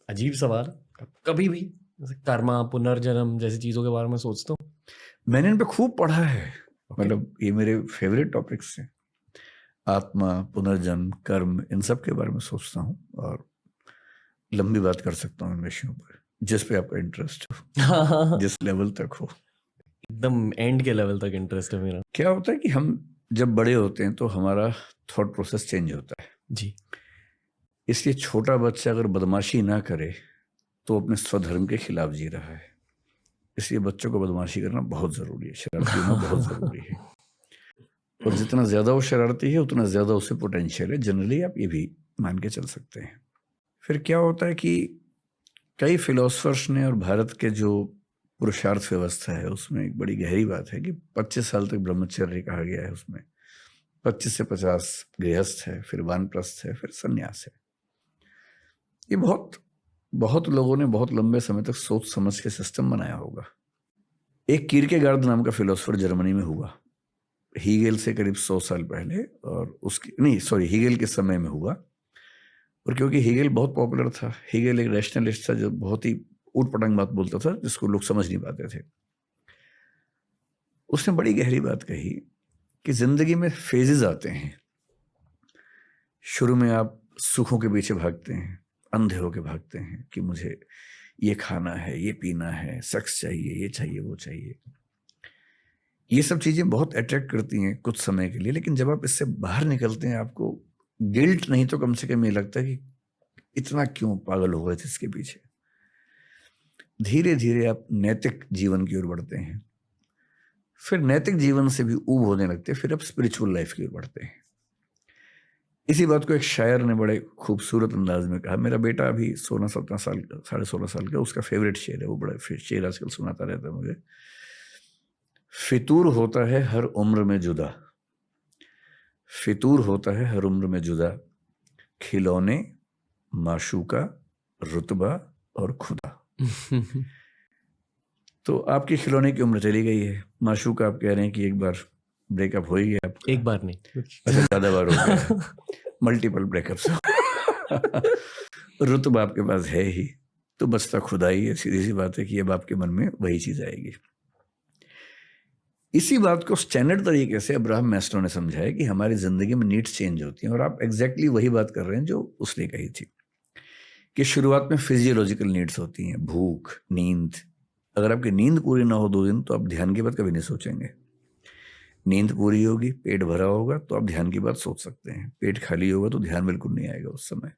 अजीब सवाल। कभी भी जैसे कर्मा, पुनर्जन्म जैसी चीज़ों के बारे में सोचते हो? मैंने इन पे खूब पढ़ा है। ओके। मतलब ये मेरे फेवरेट टॉपिक्स हैं। आत्मा, पुनर्जन्म, कर्म, इन सब के बारे में सोचता हूँ और लंबी बात कर सकता हूँ इन विषयों पर, जिस पे आपका इंटरेस्ट हो, जिस लेवल तक हो। एकदम एंड के लेवल तक इंटरेस्ट है मेरा। क्या होता है कि हम जब बड़े होते हैं तो हमारा थॉट प्रोसेस चेंज होता है। जी। इसलिए छोटा बच्चा अगर बदमाशी ना करे तो अपने स्वधर्म के खिलाफ जी रहा है। इसलिए बच्चों को बदमाशी करना बहुत ज़रूरी है, शरारती होना बहुत ज़रूरी है। और जितना ज़्यादा वो शरारती है उतना ज़्यादा उसे पोटेंशियल है। जनरली आप ये भी मान के चल सकते हैं। फिर क्या होता है कि कई फिलोसफर्स ने और भारत के जो पुरुषार्थ व्यवस्था है उसमें एक बड़ी गहरी बात है कि 25 साल तक ब्रह्मचर्य कहा गया है। उसमें 25 से 50 गृहस्थ है, फिर वानप्रस्थ है, फिर संन्यास है। ये बहुत बहुत लोगों ने बहुत लंबे समय तक सोच समझ के सिस्टम बनाया होगा। एक कीरकेगार्ड नाम का फिलोसफर जर्मनी में हुआ, हीगेल से करीब 100 साल पहले, और उसकी नहीं सॉरी हीगेल के समय में हुआ। और क्योंकि हीगेल बहुत पॉपुलर था, हीगेल एक रैशनलिस्ट था जो बहुत ही ऊट पटांग बात बोलता था जिसको लोग समझ नहीं पाते थे। उसने बड़ी गहरी बात कही कि जिंदगी में फेजेस आते हैं। शुरू में आप सुखों के पीछे भागते हैं, अंधे होके भागते हैं कि मुझे ये खाना है, ये पीना है, सेक्स चाहिए, ये चाहिए, वो चाहिए। ये सब चीजें बहुत अट्रैक्ट करती हैं कुछ समय के लिए, लेकिन जब आप इससे बाहर निकलते हैं आपको गिल्ट नहीं तो कम से कम ये लगता है कि इतना क्यों पागल हो गए थे इसके पीछे। धीरे धीरे आप नैतिक जीवन की ओर बढ़ते हैं, फिर नैतिक जीवन से भी ऊब होने लगते हैं, फिर आप स्पिरिचुअल लाइफ की ओर बढ़ते हैं। इसी बात को एक शायर ने बड़े खूबसूरत अंदाज में कहा। मेरा बेटा अभी 16-17 साल का, 16.5 साल का, उसका फेवरेट शेर है, वो बड़ा शेर आजकल सुनाता रहता है मुझे। फितूर होता है हर उम्र में जुदा, फितूर होता है हर उम्र में जुदा, खिलौने, माशूका, रुतबा और खुदा। तो आपकी खिलौने की उम्र चली गई है, माशूका आप कह रहे हैं कि एक बार ब्रेकअप हो ही गया आपका। एक बार नहीं, अच्छा, ज्यादा बार हो गया, मल्टीपल ब्रेकअप्स। रुतबा आपके पास है ही, तो बचता खुदा ही है। सीधी सी बात है कि अब आपके मन में वही चीज आएगी। इसी बात को स्टैंडर्ड तरीके से अब्राहम मैस्लो ने समझाया कि हमारी जिंदगी में नीड्स चेंज होती हैं, और आप एग्जैक्टली वही बात कर रहे हैं जो उसने कही थी कि शुरुआत में फिजियोलॉजिकल नीड्स होती हैं, भूख, नींद। अगर आपकी नींद पूरी ना हो 2 दिन तो आप ध्यान की बात कभी नहीं सोचेंगे। नींद पूरी होगी, पेट भरा होगा तो आप ध्यान की बात सोच सकते हैं। पेट खाली होगा तो ध्यान बिल्कुल नहीं आएगा उस समय।